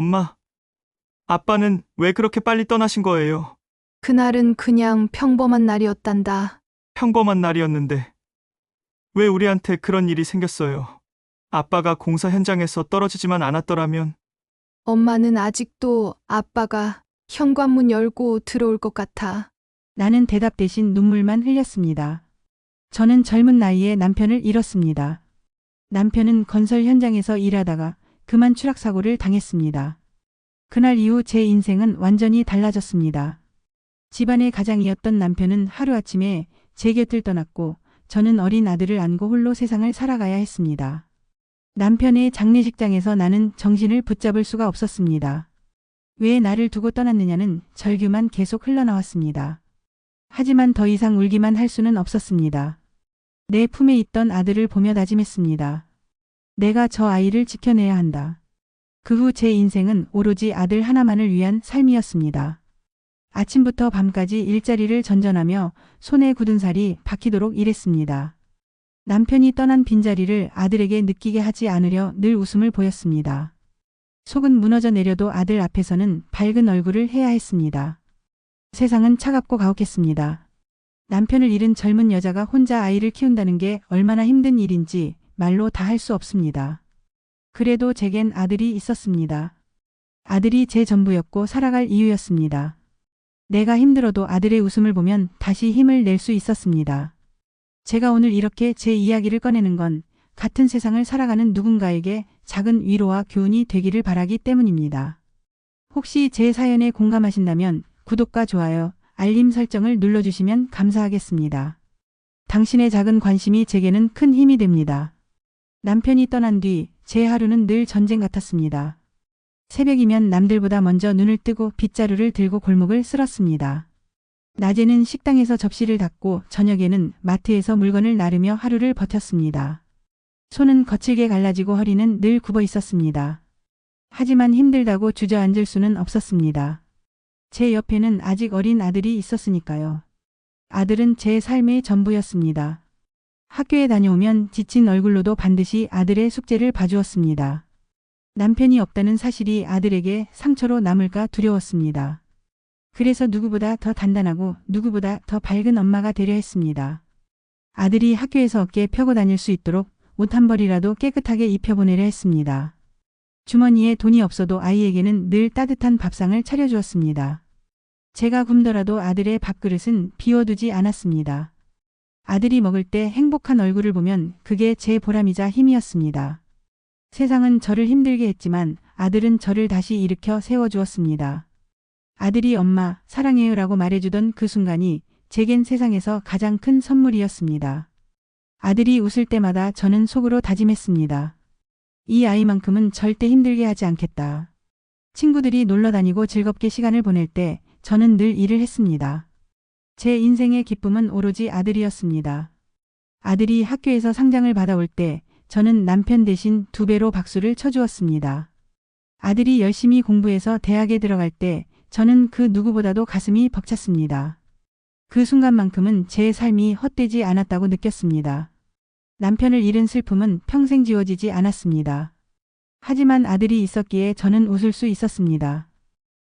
엄마, 아빠는 왜 그렇게 빨리 떠나신 거예요? 그날은 그냥 평범한 날이었단다. 평범한 날이었는데 왜 우리한테 그런 일이 생겼어요? 아빠가 공사 현장에서 떨어지지만 않았더라면 엄마는 아직도 아빠가 현관문 열고 들어올 것 같아. 나는 대답 대신 눈물만 흘렸습니다. 저는 젊은 나이에 남편을 잃었습니다. 남편은 건설 현장에서 일하다가 그만 추락사고를 당했습니다. 그날 이후 제 인생은 완전히 달라졌습니다. 집안의 가장이었던 남편은 하루아침에 제 곁을 떠났고 저는 어린 아들을 안고 홀로 세상을 살아가야 했습니다. 남편의 장례식장에서 나는 정신을 붙잡을 수가 없었습니다. 왜 나를 두고 떠났느냐는 절규만 계속 흘러나왔습니다. 하지만 더 이상 울기만 할 수는 없었습니다. 내 품에 있던 아들을 보며 다짐했습니다. 내가 저 아이를 지켜내야 한다. 그 후 제 인생은 오로지 아들 하나만을 위한 삶이었습니다. 아침부터 밤까지 일자리를 전전하며 손에 굳은 살이 박히도록 일했습니다. 남편이 떠난 빈자리를 아들에게 느끼게 하지 않으려 늘 웃음을 보였습니다. 속은 무너져 내려도 아들 앞에서는 밝은 얼굴을 해야 했습니다. 세상은 차갑고 가혹했습니다. 남편을 잃은 젊은 여자가 혼자 아이를 키운다는 게 얼마나 힘든 일인지 말로 다 할 수 없습니다. 그래도 제겐 아들이 있었습니다. 아들이 제 전부였고 살아갈 이유였습니다. 내가 힘들어도 아들의 웃음을 보면 다시 힘을 낼 수 있었습니다. 제가 오늘 이렇게 제 이야기를 꺼내는 건 같은 세상을 살아가는 누군가에게 작은 위로와 교훈이 되기를 바라기 때문입니다. 혹시 제 사연에 공감하신다면 구독과 좋아요, 알림 설정을 눌러주시면 감사하겠습니다. 당신의 작은 관심이 제게는 큰 힘이 됩니다. 남편이 떠난 뒤 제 하루는 늘 전쟁 같았습니다. 새벽이면 남들보다 먼저 눈을 뜨고 빗자루를 들고 골목을 쓸었습니다. 낮에는 식당에서 접시를 닦고 저녁에는 마트에서 물건을 나르며 하루를 버텼습니다. 손은 거칠게 갈라지고 허리는 늘 굽어 있었습니다. 하지만 힘들다고 주저앉을 수는 없었습니다. 제 옆에는 아직 어린 아들이 있었으니까요. 아들은 제 삶의 전부였습니다. 학교에 다녀오면 지친 얼굴로도 반드시 아들의 숙제를 봐주었습니다. 남편이 없다는 사실이 아들에게 상처로 남을까 두려웠습니다. 그래서 누구보다 더 단단하고 누구보다 더 밝은 엄마가 되려 했습니다. 아들이 학교에서 어깨 펴고 다닐 수 있도록 옷 한 벌이라도 깨끗하게 입혀보내려 했습니다. 주머니에 돈이 없어도 아이에게는 늘 따뜻한 밥상을 차려주었습니다. 제가 굶더라도 아들의 밥그릇은 비워두지 않았습니다. 아들이 먹을 때 행복한 얼굴을 보면 그게 제 보람이자 힘이었습니다. 세상은 저를 힘들게 했지만 아들은 저를 다시 일으켜 세워주었습니다. 아들이 엄마, 사랑해요 라고 말해주던 그 순간이 제겐 세상에서 가장 큰 선물이었습니다. 아들이 웃을 때마다 저는 속으로 다짐했습니다. 이 아이만큼은 절대 힘들게 하지 않겠다. 친구들이 놀러 다니고 즐겁게 시간을 보낼 때 저는 늘 일을 했습니다. 제 인생의 기쁨은 오로지 아들이었습니다. 아들이 학교에서 상장을 받아올 때 저는 남편 대신 2배로 박수를 쳐주었습니다. 아들이 열심히 공부해서 대학에 들어갈 때 저는 그 누구보다도 가슴이 벅찼습니다. 그 순간만큼은 제 삶이 헛되지 않았다고 느꼈습니다. 남편을 잃은 슬픔은 평생 지워지지 않았습니다. 하지만 아들이 있었기에 저는 웃을 수 있었습니다.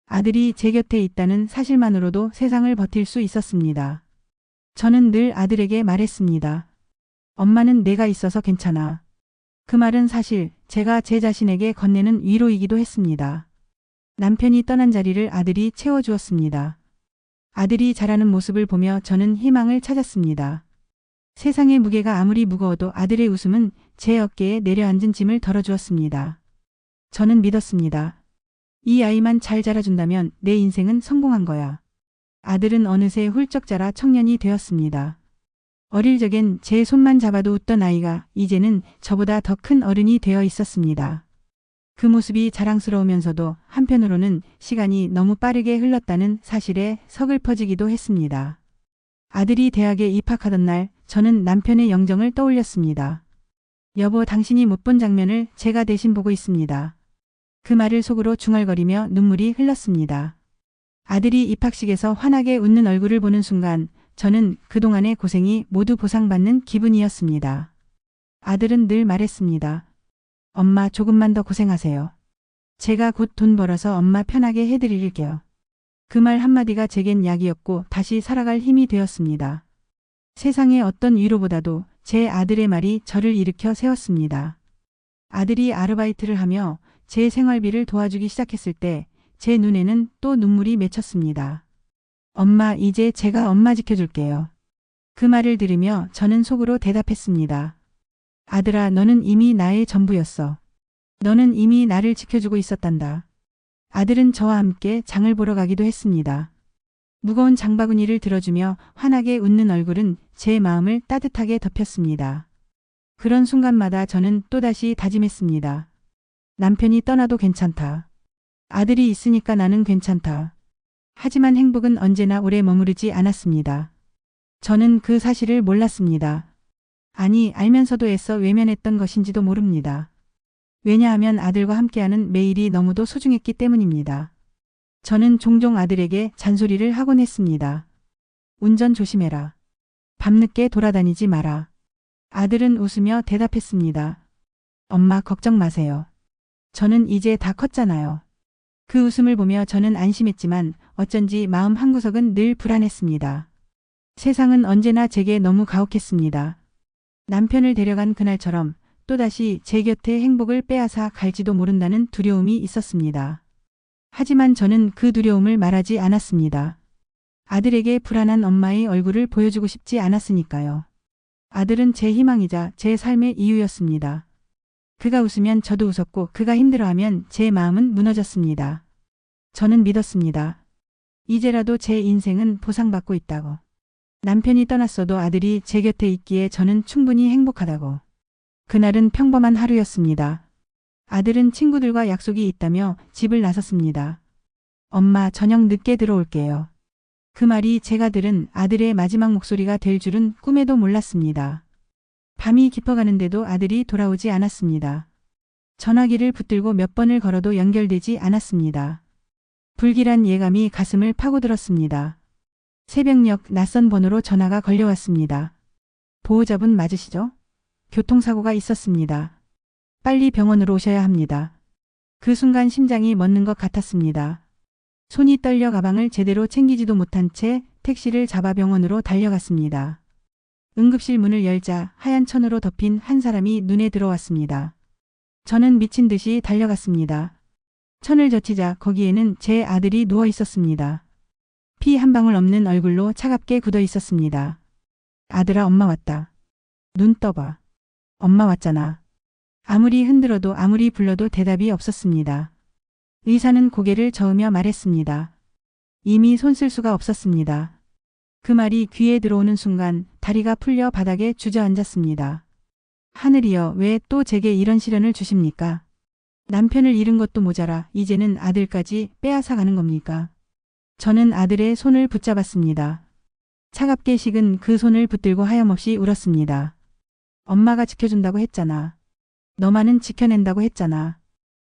아들이 제 곁에 있다는 사실만으로도 세상을 버틸 수 있었습니다. 저는 늘 아들에게 말했습니다. 엄마는 내가 있어서 괜찮아. 그 말은 사실 제가 제 자신에게 건네는 위로이기도 했습니다. 남편이 떠난 자리를 아들이 채워주었습니다. 아들이 자라는 모습을 보며 저는 희망을 찾았습니다. 세상의 무게가 아무리 무거워도 아들의 웃음은 제 어깨에 내려앉은 짐을 덜어주었습니다. 저는 믿었습니다. 이 아이만 잘 자라준다면 내 인생은 성공한 거야. 아들은 어느새 훌쩍 자라 청년이 되었습니다. 어릴 적엔 제 손만 잡아도 웃던 아이가 이제는 저보다 더 큰 어른이 되어 있었습니다. 그 모습이 자랑스러우면서도 한편으로는 시간이 너무 빠르게 흘렀다는 사실에 서글퍼지기도 했습니다. 아들이 대학에 입학하던 날 저는 남편의 영정을 떠올렸습니다. 여보, 당신이 못 본 장면을 제가 대신 보고 있습니다. 그 말을 속으로 중얼거리며 눈물이 흘렀습니다. 아들이 입학식에서 환하게 웃는 얼굴을 보는 순간 저는 그동안의 고생이 모두 보상받는 기분이었습니다. 아들은 늘 말했습니다. 엄마, 조금만 더 고생하세요. 제가 곧 돈 벌어서 엄마 편하게 해드릴게요. 그 말 한마디가 제겐 약이었고 다시 살아갈 힘이 되었습니다. 세상의 어떤 위로보다도 제 아들의 말이 저를 일으켜 세웠습니다. 아들이 아르바이트를 하며 제 생활비를 도와주기 시작했을 때 제 눈에는 또 눈물이 맺혔습니다. 엄마, 이제 제가 엄마 지켜줄게요. 그 말을 들으며 저는 속으로 대답했습니다. 아들아, 너는 이미 나의 전부였어. 너는 이미 나를 지켜주고 있었단다. 아들은 저와 함께 장을 보러 가기도 했습니다. 무거운 장바구니를 들어주며 환하게 웃는 얼굴은 제 마음을 따뜻하게 덮였습니다. 그런 순간마다 저는 또다시 다짐했습니다. 남편이 떠나도 괜찮다. 아들이 있으니까 나는 괜찮다. 하지만 행복은 언제나 오래 머무르지 않았습니다. 저는 그 사실을 몰랐습니다. 아니, 알면서도 애써 외면했던 것인지도 모릅니다. 왜냐하면 아들과 함께하는 매일이 너무도 소중했기 때문입니다. 저는 종종 아들에게 잔소리를 하곤 했습니다. 운전 조심해라. 밤늦게 돌아다니지 마라. 아들은 웃으며 대답했습니다. 엄마, 걱정 마세요. 저는 이제 다 컸잖아요. 그 웃음을 보며 저는 안심했지만 어쩐지 마음 한구석은 늘 불안했습니다. 세상은 언제나 제게 너무 가혹했습니다. 남편을 데려간 그날처럼 또다시 제 곁에 행복을 빼앗아 갈지도 모른다는 두려움이 있었습니다. 하지만 저는 그 두려움을 말하지 않았습니다. 아들에게 불안한 엄마의 얼굴을 보여주고 싶지 않았으니까요. 아들은 제 희망이자 제 삶의 이유였습니다. 그가 웃으면 저도 웃었고 그가 힘들어하면 제 마음은 무너졌습니다. 저는 믿었습니다. 이제라도 제 인생은 보상받고 있다고. 남편이 떠났어도 아들이 제 곁에 있기에 저는 충분히 행복하다고. 그날은 평범한 하루였습니다. 아들은 친구들과 약속이 있다며 집을 나섰습니다. 엄마, 저녁 늦게 들어올게요. 그 말이 제가 들은 아들의 마지막 목소리가 될 줄은 꿈에도 몰랐습니다. 밤이 깊어가는데도 아들이 돌아오지 않았습니다. 전화기를 붙들고 몇 번을 걸어도 연결되지 않았습니다. 불길한 예감이 가슴을 파고들었습니다. 새벽녘 낯선 번호로 전화가 걸려왔습니다. 보호자분 맞으시죠? 교통사고가 있었습니다. 빨리 병원으로 오셔야 합니다. 그 순간 심장이 멎는 것 같았습니다. 손이 떨려 가방을 제대로 챙기지도 못한 채 택시를 잡아 병원으로 달려갔습니다. 응급실 문을 열자 하얀 천으로 덮인 한 사람이 눈에 들어왔습니다. 저는 미친 듯이 달려갔습니다. 천을 젖히자 거기에는 제 아들이 누워 있었습니다. 피 한 방울 없는 얼굴로 차갑게 굳어 있었습니다. 아들아, 엄마 왔다. 눈 떠봐. 엄마 왔잖아. 아무리 흔들어도 아무리 불러도 대답이 없었습니다. 의사는 고개를 저으며 말했습니다. 이미 손 쓸 수가 없었습니다. 그 말이 귀에 들어오는 순간 다리가 풀려 바닥에 주저앉았습니다. 하늘이여, 왜 또 제게 이런 시련을 주십니까? 남편을 잃은 것도 모자라 이제는 아들까지 빼앗아 가는 겁니까? 저는 아들의 손을 붙잡았습니다. 차갑게 식은 그 손을 붙들고 하염없이 울었습니다. 엄마가 지켜준다고 했잖아. 너만은 지켜낸다고 했잖아.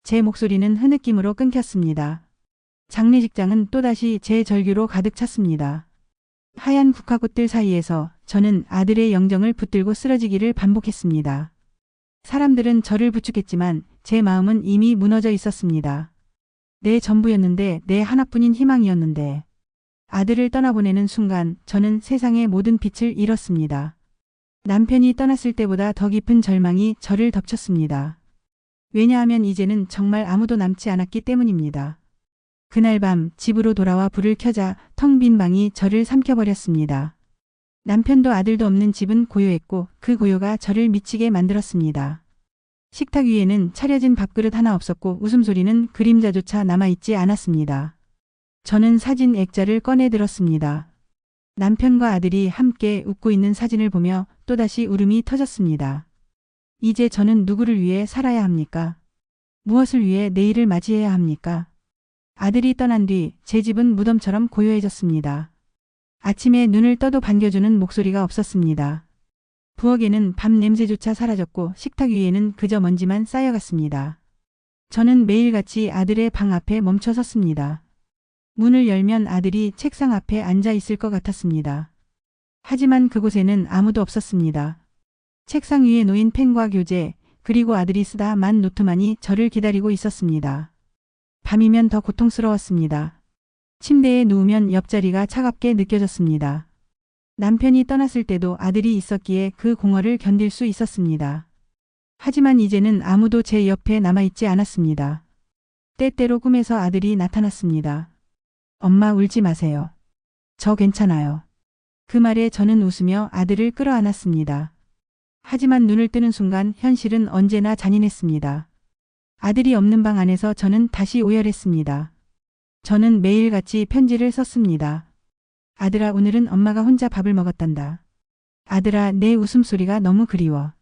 제 목소리는 흐느낌으로 끊겼습니다. 장례식장은 또다시 제 절규로 가득 찼습니다. 하얀 국화꽃들 사이에서 저는 아들의 영정을 붙들고 쓰러지기를 반복했습니다. 사람들은 저를 부축했지만 제 마음은 이미 무너져 있었습니다. 내 전부였는데, 내 하나뿐인 희망이었는데. 아들을 떠나보내는 순간 저는 세상의 모든 빛을 잃었습니다. 남편이 떠났을 때보다 더 깊은 절망이 저를 덮쳤습니다. 왜냐하면 이제는 정말 아무도 남지 않았기 때문입니다. 그날 밤 집으로 돌아와 불을 켜자 텅 빈 방이 저를 삼켜버렸습니다. 남편도 아들도 없는 집은 고요했고 그 고요가 저를 미치게 만들었습니다. 식탁 위에는 차려진 밥그릇 하나 없었고 웃음소리는 그림자조차 남아있지 않았습니다. 저는 사진 액자를 꺼내 들었습니다. 남편과 아들이 함께 웃고 있는 사진을 보며 또다시 울음이 터졌습니다. 이제 저는 누구를 위해 살아야 합니까? 무엇을 위해 내일을 맞이해야 합니까? 아들이 떠난 뒤 제 집은 무덤처럼 고요해졌습니다. 아침에 눈을 떠도 반겨주는 목소리가 없었습니다. 부엌에는 밤 냄새조차 사라졌고 식탁 위에는 그저 먼지만 쌓여갔습니다. 저는 매일같이 아들의 방 앞에 멈춰 섰습니다. 문을 열면 아들이 책상 앞에 앉아 있을 것 같았습니다. 하지만 그곳에는 아무도 없었습니다. 책상 위에 놓인 펜과 교재, 그리고 아들이 쓰다 만 노트만이 저를 기다리고 있었습니다. 밤이면 더 고통스러웠습니다. 침대에 누우면 옆자리가 차갑게 느껴졌습니다. 남편이 떠났을 때도 아들이 있었기에 그 공허를 견딜 수 있었습니다. 하지만 이제는 아무도 제 옆에 남아있지 않았습니다. 때때로 꿈에서 아들이 나타났습니다. 엄마 울지 마세요. 저 괜찮아요. 그 말에 저는 웃으며 아들을 끌어안았습니다. 하지만 눈을 뜨는 순간 현실은 언제나 잔인했습니다. 아들이 없는 방 안에서 저는 다시 오열했습니다. 저는 매일같이 편지를 썼습니다. 아들아, 오늘은 엄마가 혼자 밥을 먹었단다. 아들아, 내 웃음소리가 너무 그리워.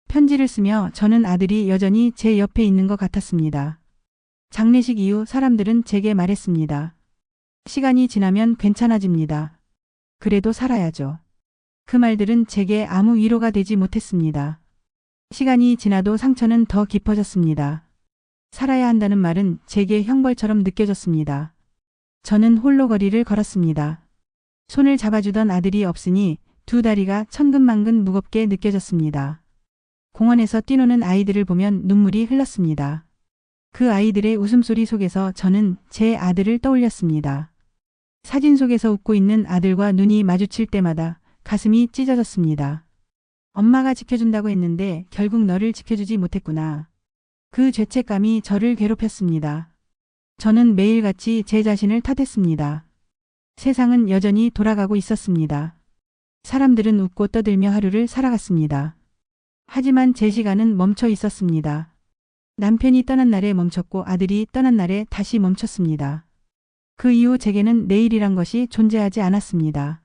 편지를 쓰며 저는 아들이 여전히 제 옆에 있는 것 같았습니다. 장례식 이후 사람들은 제게 말했습니다. 시간이 지나면 괜찮아집니다. 그래도 살아야죠. 그 말들은 제게 아무 위로가 되지 못했습니다. 시간이 지나도 상처는 더 깊어졌습니다. 살아야 한다는 말은 제게 형벌처럼 느껴졌습니다. 저는 홀로 거리를 걸었습니다. 손을 잡아주던 아들이 없으니 두 다리가 천근만근 무겁게 느껴졌습니다. 공원에서 뛰노는 아이들을 보면 눈물이 흘렀습니다. 그 아이들의 웃음소리 속에서 저는 제 아들을 떠올렸습니다. 사진 속에서 웃고 있는 아들과 눈이 마주칠 때마다 가슴이 찢어졌습니다. 엄마가 지켜준다고 했는데 결국 너를 지켜주지 못했구나. 그 죄책감이 저를 괴롭혔습니다. 저는 매일같이 제 자신을 탓했습니다. 세상은 여전히 돌아가고 있었습니다. 사람들은 웃고 떠들며 하루를 살아갔습니다. 하지만 제 시간은 멈춰 있었습니다. 남편이 떠난 날에 멈췄고 아들이 떠난 날에 다시 멈췄습니다. 그 이후 제게는 내일이란 것이 존재하지 않았습니다.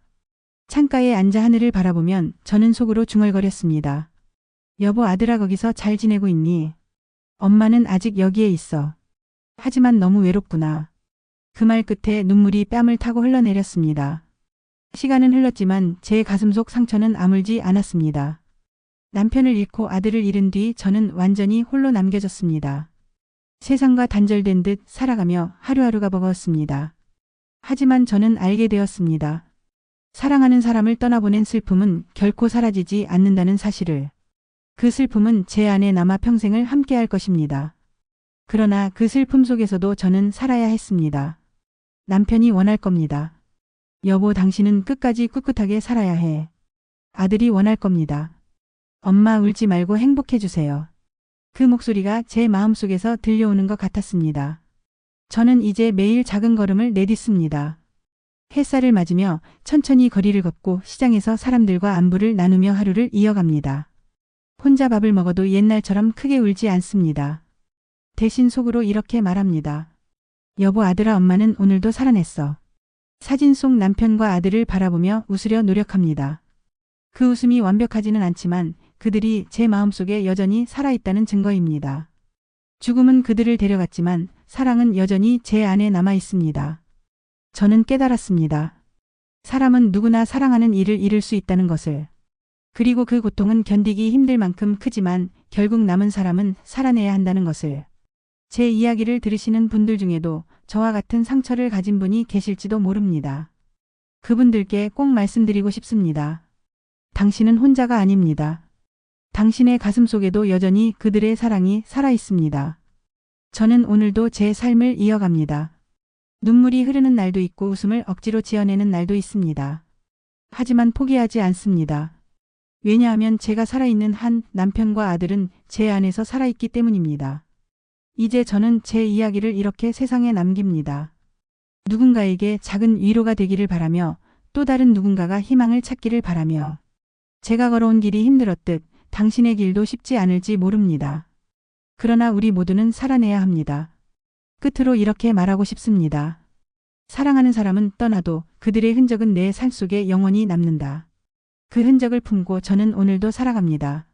창가에 앉아 하늘을 바라보면 저는 속으로 중얼거렸습니다. 여보, 아들아, 거기서 잘 지내고 있니? 엄마는 아직 여기에 있어. 하지만 너무 외롭구나. 그 말 끝에 눈물이 뺨을 타고 흘러내렸습니다. 시간은 흘렀지만 제 가슴 속 상처는 아물지 않았습니다. 남편을 잃고 아들을 잃은 뒤 저는 완전히 홀로 남겨졌습니다. 세상과 단절된 듯 살아가며 하루하루가 버거웠습니다. 하지만 저는 알게 되었습니다. 사랑하는 사람을 떠나보낸 슬픔은 결코 사라지지 않는다는 사실을. 그 슬픔은 제 안에 남아 평생을 함께할 것입니다. 그러나 그 슬픔 속에서도 저는 살아야 했습니다. 남편이 원할 겁니다. 여보, 당신은 끝까지 꿋꿋하게 살아야 해. 아들이 원할 겁니다. 엄마, 울지 말고 행복해 주세요. 그 목소리가 제 마음속에서 들려오는 것 같았습니다. 저는 이제 매일 작은 걸음을 내딛습니다. 햇살을 맞으며 천천히 거리를 걷고 시장에서 사람들과 안부를 나누며 하루를 이어갑니다. 혼자 밥을 먹어도 옛날처럼 크게 울지 않습니다. 대신 속으로 이렇게 말합니다. 여보, 아들아, 엄마는 오늘도 살아냈어. 사진 속 남편과 아들을 바라보며 웃으려 노력합니다. 그 웃음이 완벽하지는 않지만 그들이 제 마음속에 여전히 살아있다는 증거입니다. 죽음은 그들을 데려갔지만 사랑은 여전히 제 안에 남아 있습니다. 저는 깨달았습니다. 사람은 누구나 사랑하는 이를 잃을 수 있다는 것을. 그리고 그 고통은 견디기 힘들 만큼 크지만 결국 남은 사람은 살아내야 한다는 것을. 제 이야기를 들으시는 분들 중에도 저와 같은 상처를 가진 분이 계실지도 모릅니다. 그분들께 꼭 말씀드리고 싶습니다. 당신은 혼자가 아닙니다. 당신의 가슴 속에도 여전히 그들의 사랑이 살아 있습니다. 저는 오늘도 제 삶을 이어갑니다. 눈물이 흐르는 날도 있고 웃음을 억지로 지어내는 날도 있습니다. 하지만 포기하지 않습니다. 왜냐하면 제가 살아있는 한 남편과 아들은 제 안에서 살아있기 때문입니다. 이제 저는 제 이야기를 이렇게 세상에 남깁니다. 누군가에게 작은 위로가 되기를 바라며 또 다른 누군가가 희망을 찾기를 바라며 제가 걸어온 길이 힘들었듯 당신의 길도 쉽지 않을지 모릅니다. 그러나 우리 모두는 살아내야 합니다. 끝으로 이렇게 말하고 싶습니다. 사랑하는 사람은 떠나도 그들의 흔적은 내 삶 속에 영원히 남는다. 그 흔적을 품고 저는 오늘도 살아갑니다.